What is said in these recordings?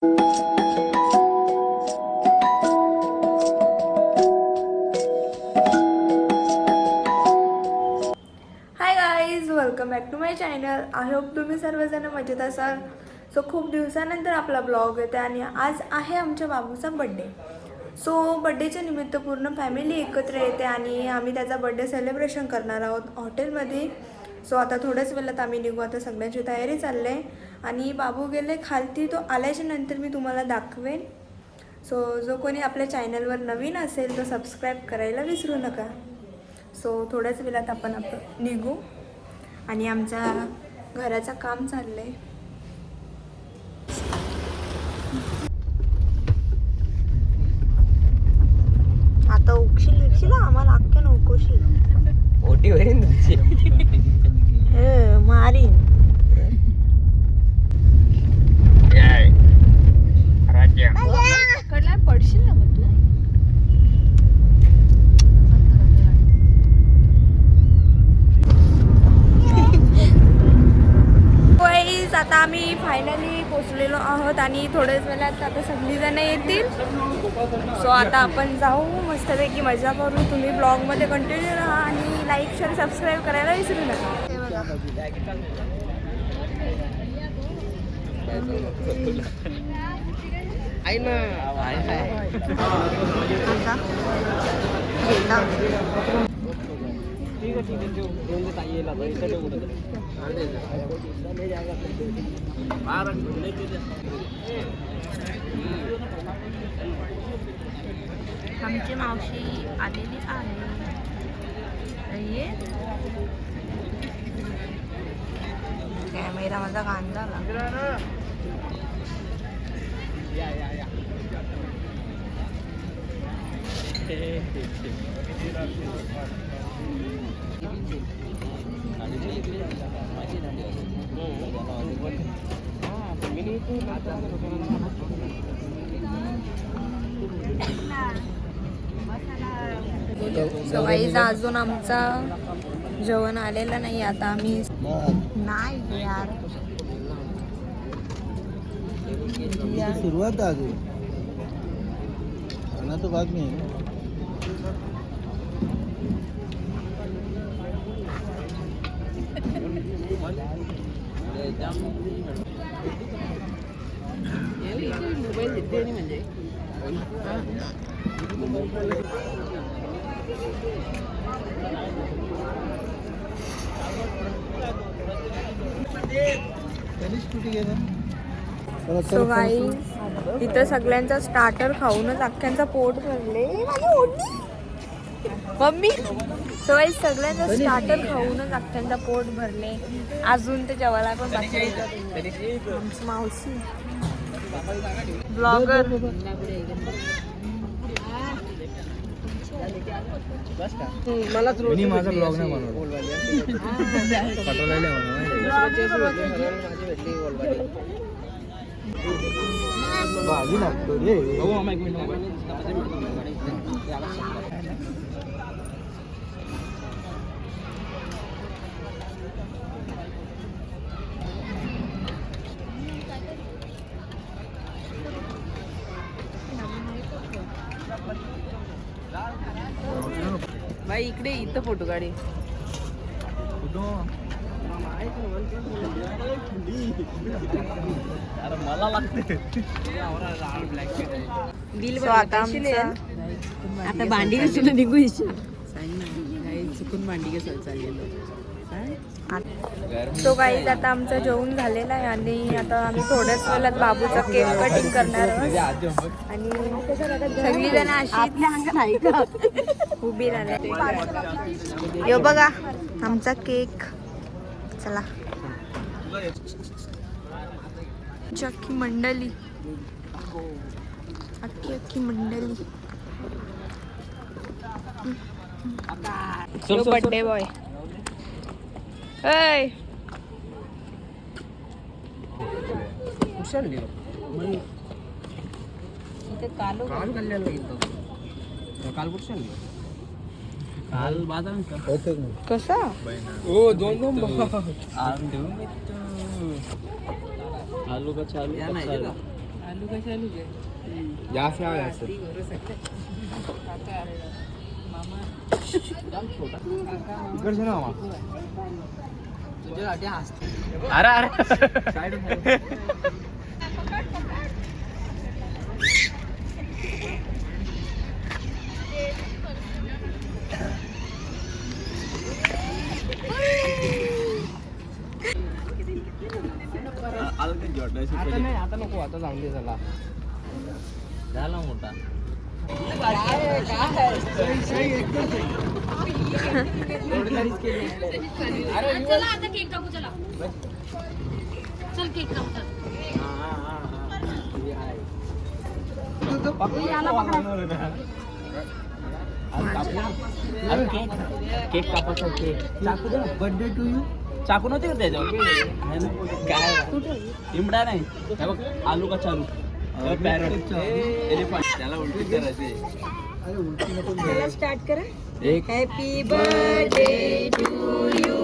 High guys, welcome back to my channel. I hope तुम्ही सर्वजण मजेत असाल. सो खूप दिवसानंतर आपला ब्लॉग येते आणि आज आहे आमच्या बाबूचा बड्डे. सो बड्डेच्या निमित्त पूर्ण फॅमिली एकत्र येते आणि आम्ही त्याचा बड्डे सेलिब्रेशन करणार आहोत हॉटेलमध्ये. सो आता थोड्याच वेळात आम्ही निघू. आता सगळ्यांची तयारी चालली आहे आणि बाबू गेले खालती. तो आल्याच्या नंतर मी तुम्हाला दाखवेन. सो जो कोणी आपल्या चॅनलवर नवीन असेल तो सबस्क्राईब करायला विसरू नका. सो थोड्याच वेळात आपण निघू आणि आमच्या घराचं काम चाललंय. आता उकशील आम्हाला अख्ख्या नकोशील ओटी वरील मारीन. कडला पडशील ना मग तू. आता आम्ही फायनली पोचलेलो आहोत आणि थोड्याच वेळात आता सगळीजण येतील. सो आता आपण जाऊ, मस्तपैकी मजा करू. तुम्ही ब्लॉगमध्ये कंटिन्यू राहा आणि लाईक शेअर सबस्क्राईब करायला विसरू नका. आमची मावशी आलेली आहे. कॅमेरा माझा कांदा सवाईच अजून आमचा जेवण आलेलं नाही. आता आम्ही नाही यार सुरुवात अजून खाना तो बाद में है. मोबाईल देते म्हणजे सो गाईज इथं सगळ्यांचा स्टार्टर खाऊनच अख्ख्यांचा पोट भरले. मम्मी सो गाईज सगळ्यांचा स्टार्टर खाऊनच अख्ख्यांचा पोट भरले. अजून ते जेवायला पण बाकी. मावशी ब्लॉगर मी माझा ब्लॉग नाही बनवला. भाजी लागतो रे. बाई इकडे इथं फोटो काढे. मला लागते बिल आता भांडी कशाला निघू चुकून भांडी कशाला चाललेलं. तो गाईज आता आमचं जेवण झालेलं आहे आणि आता आम्ही थोड्याच वेळात बाबूचा केक कटिंग करणार आहोत आणि सगळीजण अशी उभी राहिली. यो बघा आमचा केक. चला अख्खी मंडळी अख्खी मंडळी. बर्थडे बॉय कसा आलू का चालू आलू कशा आलू घे या से आया सर मामा इकडे ना मामा तुझ्यासाठी हसते अरे अरे आता नाही आता नको आता जाऊन दे त्याला झाला मोठा चला आता केक कापू चला चल केक कापू चल केक कापायचा केक चाकू दे बर्थडे टू यू चाकू नव्हते का त्याच्यावर काय इमडा नाही हे बघ आलू का चालू पॅरट एलिफंट त्याला उलटी करायचे अरे उलटी नको स्टार्ट करा एक happy birthday to you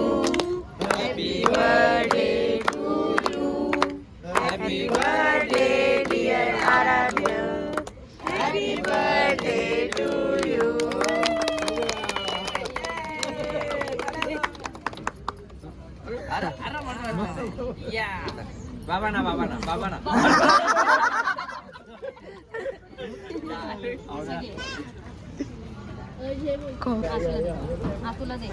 happy birthday to you happy birthday dear Aaradhya happy birthday to you बाबा ना तुला दे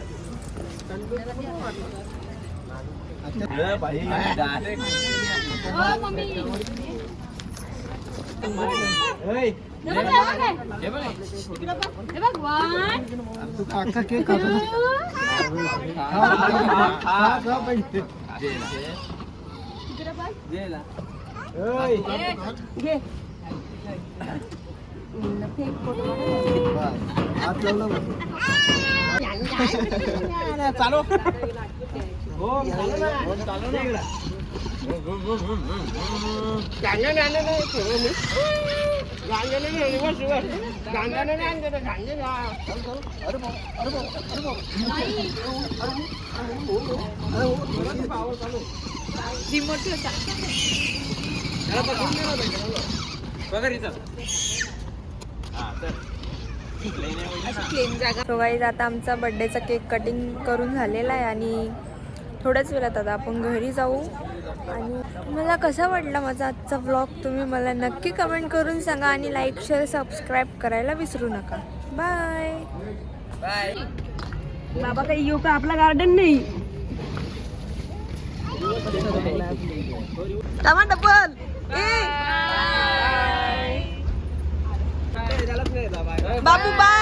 मम्मी चालू सो गाईज आता आमचा बड्डेचा केक कटिंग करून झालेला आहे आणि थोड्याच वेळात आता आपण घरी जाऊ. आणि मला कसा वाटला माझा आजचा व्लॉग तुम्ही मला नक्की कमेंट करून सांगा आणि लाईक शेअर सबस्क्राईब करायला विसरू नका. Bye bye. बाबा काही येऊ का आपला गार्डन नाही टमाटर बाबू बाय.